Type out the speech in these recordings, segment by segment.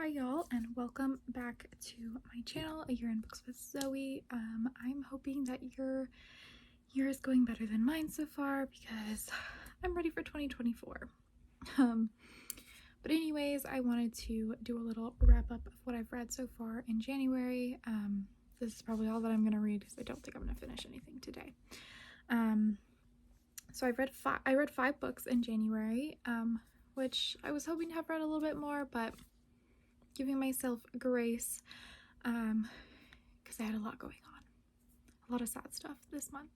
y'all, and welcome back to my channel, A Year in Books with Zoe. I'm hoping that your year is going better than mine so far because I'm ready for 2024. But anyways, I wanted to do a little wrap up of what I've read so far in January. This is probably all that I'm going to read because I don't think I'm going to finish anything today. So I read 5 books in January, which I was hoping to have read a little bit more, but giving myself grace because I had a lot going on, a lot of sad stuff this month.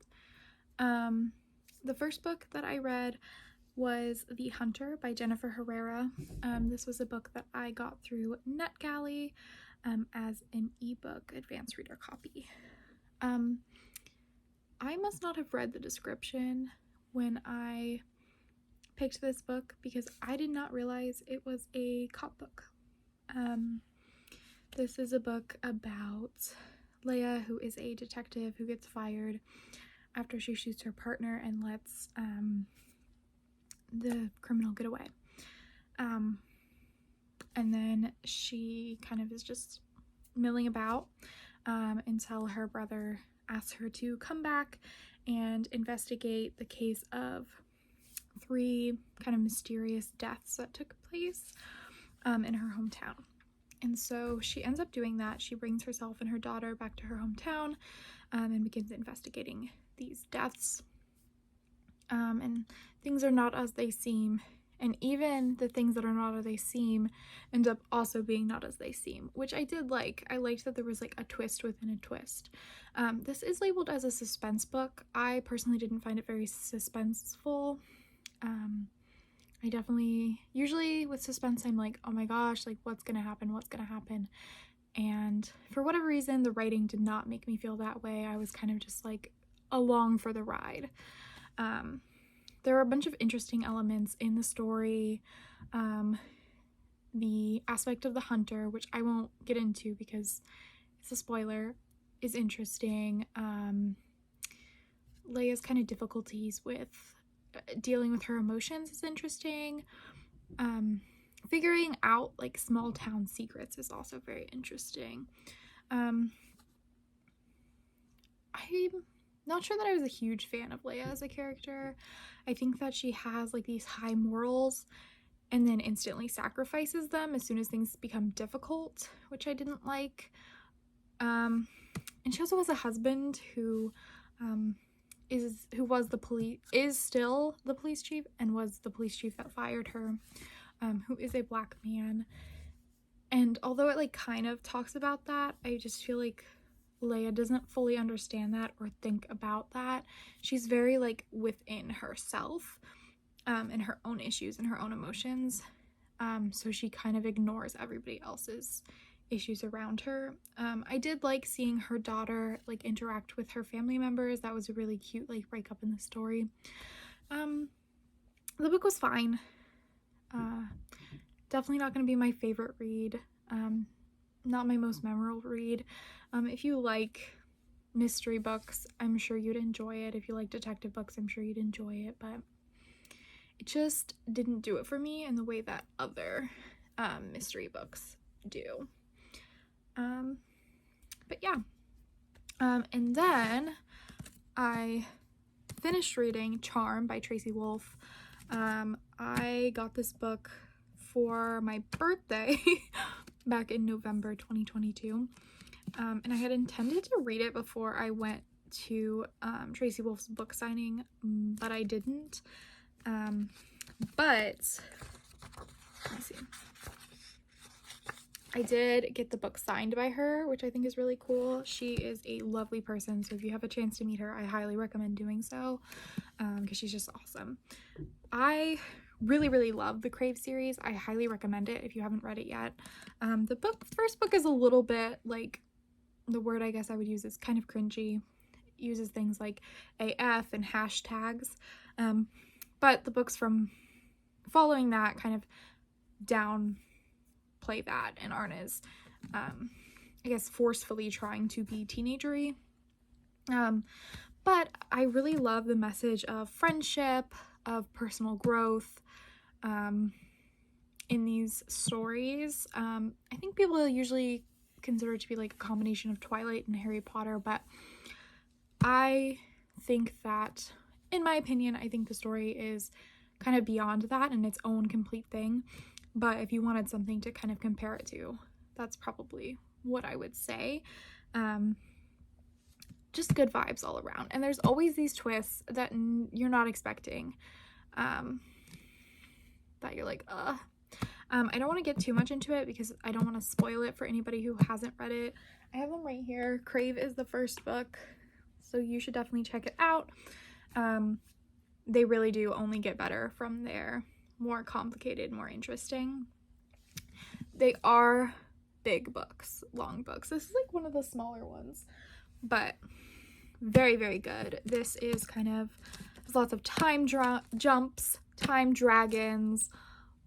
The first book that I read was The Hunter by Jennifer Herrera. This was a book that I got through NetGalley as an ebook advanced reader copy. I must not have read the description when I picked this book because I did not realize it was a cop book. This is a book about Leia, who is a detective who gets fired after she shoots her partner and lets the criminal get away. And then she kind of is just milling about until her brother asks her to come back and investigate the case of 3 kind of mysterious deaths that took place in her hometown. And so she ends up doing that. She brings herself and her daughter back to her hometown and begins investigating these deaths. And things are not as they seem. And even the things that are not as they seem end up also being not as they seem, which I did like. I liked that there was like a twist within a twist. This is labeled as a suspense book. I personally didn't find it very suspenseful. I definitely, usually with suspense, I'm like, oh my gosh, like what's gonna happen? And for whatever reason, the writing did not make me feel that way. I was kind of just like along for the ride. There were a bunch of interesting elements in the story. The aspect of the hunter, which I won't get into because it's a spoiler, is interesting. Leia's kind of difficulties with dealing with her emotions is interesting. Figuring out like small town secrets is also very interesting. I'm not sure that I was a huge fan of Leia as a character. I think that she has like these high morals and then instantly sacrifices them as soon as things become difficult, which I didn't like. And she also has a husband who is still the police chief and was the police chief that fired her, who is a black man. And although it like kind of talks about that, I just feel like Leia doesn't fully understand that or think about that. She's very like within herself and her own issues and her own emotions. So she kind of ignores everybody else's issues around her. I did like seeing her daughter like interact with her family members. That was a really cute like breakup in the story. The book was fine. Definitely not going to be my favorite read. Not my most memorable read. If you like mystery books, I'm sure you'd enjoy it. If you like detective books, I'm sure you'd enjoy it, but it just didn't do it for me in the way that other mystery books do. But yeah. And then I finished reading Charm by Tracy Wolff. I got this book for my birthday back in November 2022. And I had intended to read it before I went to Tracy Wolff's book signing, but I didn't. But let me see. I did get the book signed by her, which I think is really cool. She is a lovely person, so if you have a chance to meet her, I highly recommend doing so because she's just awesome. I really love the Crave series. I highly recommend it if you haven't read it yet. The first book is a little bit like, the word I guess I would use is kind of cringy. It uses things like AF and hashtags, but the books from following that kind of downplay that and aren't as I guess forcefully trying to be teenagery. But I really love the message of friendship, of personal growth, in these stories. I think people usually consider it to be like a combination of Twilight and Harry Potter, but I think that, in my opinion, I think the story is kind of beyond that and its own complete thing. But if you wanted something to kind of compare it to, that's probably what I would say. Just good vibes all around. And there's always these twists that you're not expecting. That you're like, ugh. I don't want to get too much into it because I don't want to spoil it for anybody who hasn't read it. I have them right here. Crave is the first book, so you should definitely check it out. They really do only get better from there. More complicated, more interesting. They are big books, long books. This is like one of the smaller ones, but very, very good. This is kind of, there's lots of time jumps, time dragons,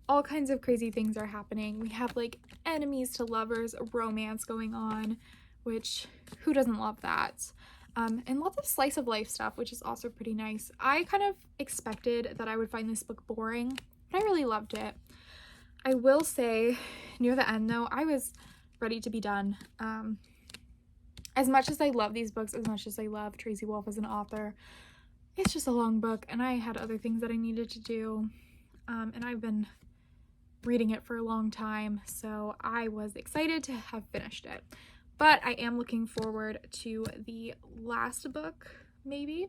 all kinds of crazy things are happening. We have like enemies to lovers, a romance going on, which who doesn't love that? And lots of slice of life stuff, which is also pretty nice. I kind of expected that I would find this book boring, but I really loved it. I will say, near the end though, I was ready to be done. As much as I love these books, as much as I love Tracy Wolff as an author, it's just a long book and I had other things that I needed to do. And I've been reading it for a long time, so I was excited to have finished it. But I am looking forward to the last book, maybe,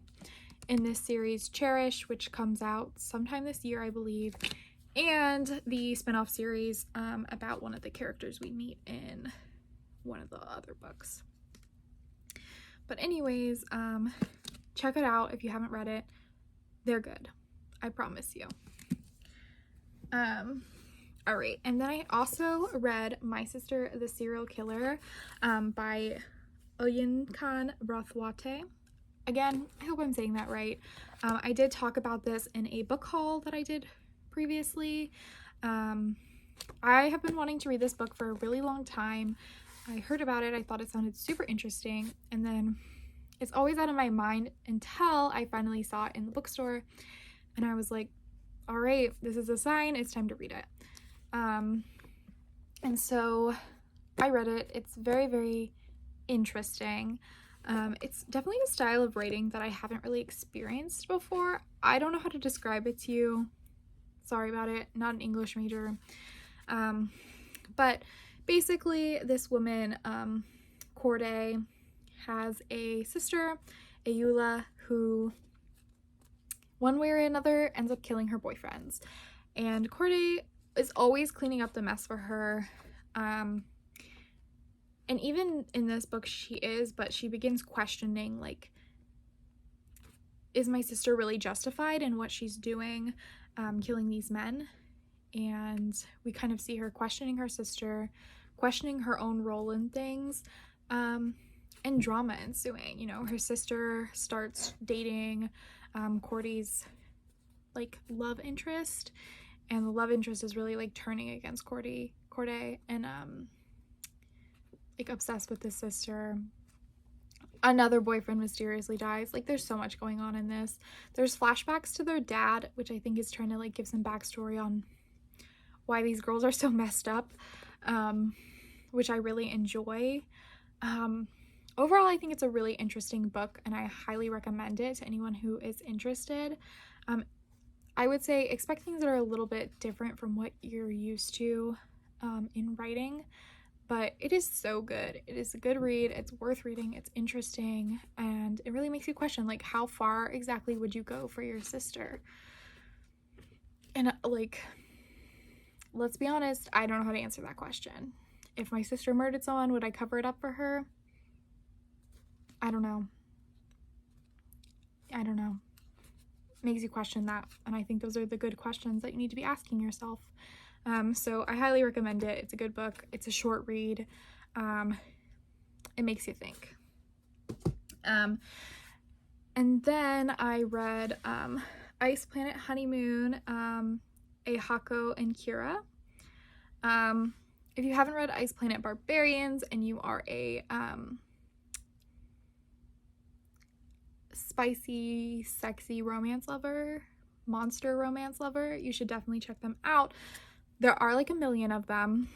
in this series, Cherish, which comes out sometime this year, I believe, and the spin-off series about one of the characters we meet in one of the other books. But anyways, check it out if you haven't read it. They're good. I promise you. All right, and then I also read My Sister the Serial Killer by Oyinkan Braithwaite. Again, I hope I'm saying that right. I did talk about this in a book haul that I did previously. I have been wanting to read this book for a really long time. I heard about it, I thought it sounded super interesting, and then it's always out of my mind until I finally saw it in the bookstore, and I was like, all right, this is a sign, it's time to read it. And so I read it. It's very, very interesting. It's definitely a style of writing that I haven't really experienced before. I don't know how to describe it to you. Sorry about it. Not an English major. But basically this woman, Corday, has a sister, Ayula, who one way or another ends up killing her boyfriends. And Corday is always cleaning up the mess for her. And even in this book she is, but she begins questioning, like, is my sister really justified in what she's doing, killing these men? And we kind of see her questioning her sister, questioning her own role in things, and drama ensuing. You know, her sister starts dating Corday's like love interest, and the love interest is really like turning against Corday and like obsessed with his sister. Another boyfriend mysteriously dies. Like, there's so much going on in this. There's flashbacks to their dad, which I think is trying to like give some backstory on why these girls are so messed up, which I really enjoy. Overall, I think it's a really interesting book, and I highly recommend it to anyone who is interested. I would say expect things that are a little bit different from what you're used to in writing, but it is so good. It is a good read. It's worth reading. It's interesting, and it really makes you question, like, how far exactly would you go for your sister? And like, let's be honest, I don't know how to answer that question. If my sister murdered someone, would I cover it up for her? I don't know. Makes you question that, and I think those are the good questions that you need to be asking yourself. So I highly recommend it. It's a good book. It's a short read. It makes you think. And then I read Ice Planet Honeymoon, Aehako and Kira. If you haven't read Ice Planet Barbarians and you are a spicy, sexy romance lover, monster romance lover, you should definitely check them out. There are like a million of them,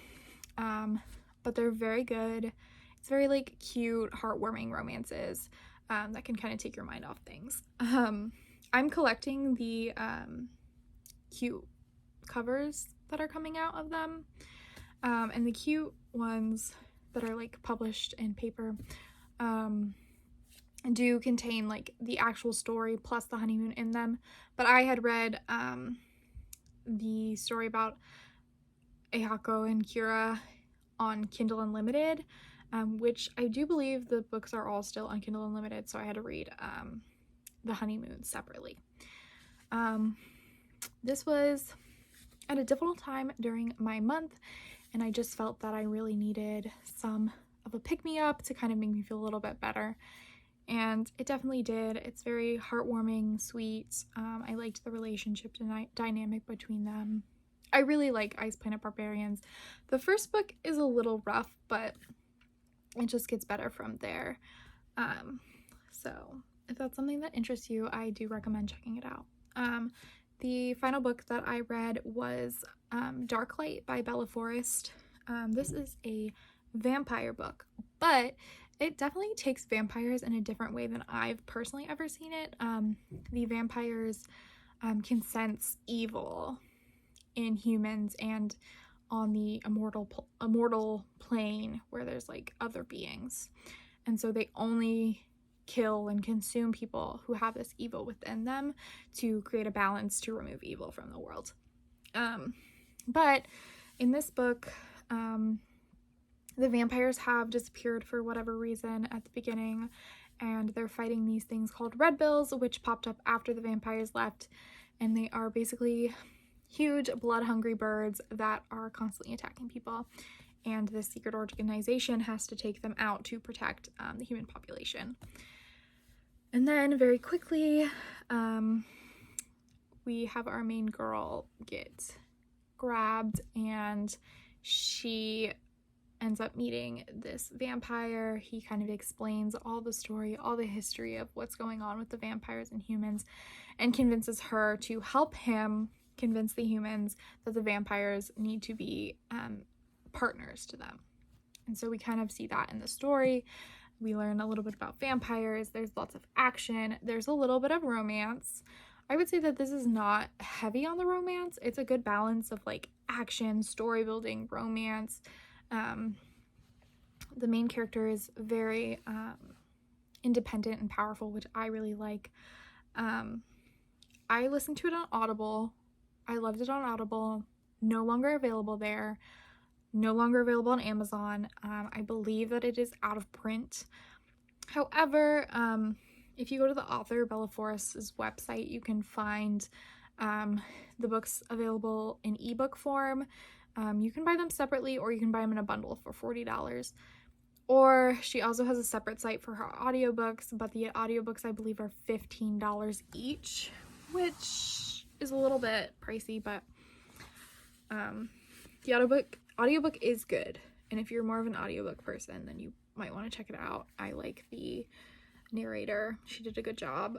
but they're very good. It's very like cute, heartwarming romances that can kind of take your mind off things. I'm collecting the cute covers that are coming out of them, and the cute ones that are like published in paper do contain like the actual story plus the honeymoon in them. But I had read the story about Aehako and Kira on Kindle Unlimited, which I do believe the books are all still on Kindle Unlimited, so I had to read the honeymoon separately. This was at a difficult time during my month, and I just felt that I really needed some of a pick-me-up to kind of make me feel a little bit better, and it definitely did. It's very heartwarming, sweet. I liked the relationship dynamic between them. I really like Ice Planet Barbarians. The first book is a little rough, but it just gets better from there. So if that's something that interests you, I do recommend checking it out. The final book that I read was Darklight by Bella Forrest. This is a vampire book, but it definitely takes vampires in a different way than I've personally ever seen it. The vampires can sense evil in humans and on the immortal plane where there's like other beings, and so they only kill and consume people who have this evil within them to create a balance to remove evil from the world. But in this book, the vampires have disappeared for whatever reason at the beginning, and they're fighting these things called red bills, which popped up after the vampires left, and they are basically huge blood-hungry birds that are constantly attacking people, and this secret organization has to take them out to protect the human population. And then very quickly, we have our main girl get grabbed, and she ends up meeting this vampire. He kind of explains all the story, all the history of what's going on with the vampires and humans, and convinces her to help him convince the humans that the vampires need to be partners to them. And so we kind of see that in the story. We learn a little bit about vampires. There's lots of action. There's a little bit of romance. I would say that this is not heavy on the romance. It's a good balance of like action, story building, romance. The main character is very independent and powerful, which I really like. I listened to it on Audible. I loved it on Audible. No longer available there. No longer available on Amazon. I believe that it is out of print. However, if you go to the author Bella Forrest's website, you can find the books available in ebook form. You can buy them separately, or you can buy them in a bundle for $40. Or she also has a separate site for her audiobooks, but the audiobooks I believe are $15 each, which is a little bit pricey, but the audiobook is good. And if you're more of an audiobook person, then you might want to check it out. I like the narrator. She did a good job.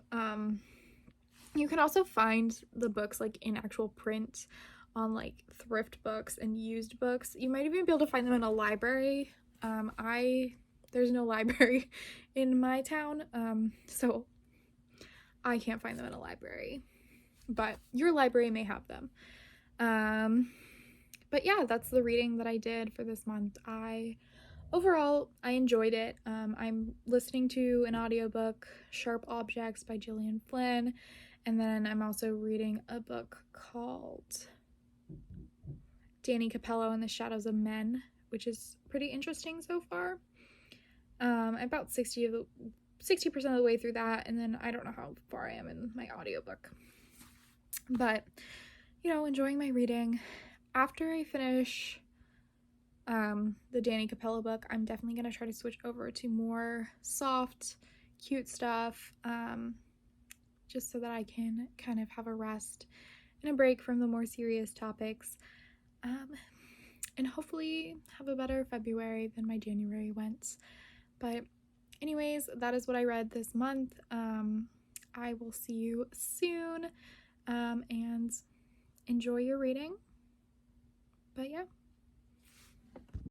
You can also find the books like in actual print on like thrift books and used books. You might even be able to find them in a library. There's no library in my town, so I can't find them in a library, but your library may have them. But yeah, that's the reading that I did for this month. Overall, I enjoyed it. I'm listening to an audiobook, Sharp Objects by Jillian Flynn, and then I'm also reading a book called Danny Capello and the Shadows of Men, which is pretty interesting so far. I'm about 60% of the way through that, and then I don't know how far I am in my audiobook. But, enjoying my reading. After I finish the Danny Capello book, I'm definitely going to try to switch over to more soft, cute stuff, just so that I can kind of have a rest and a break from the more serious topics, and hopefully have a better February than my January went. But anyways, that is what I read this month. I will see you soon, and enjoy your reading. But yeah,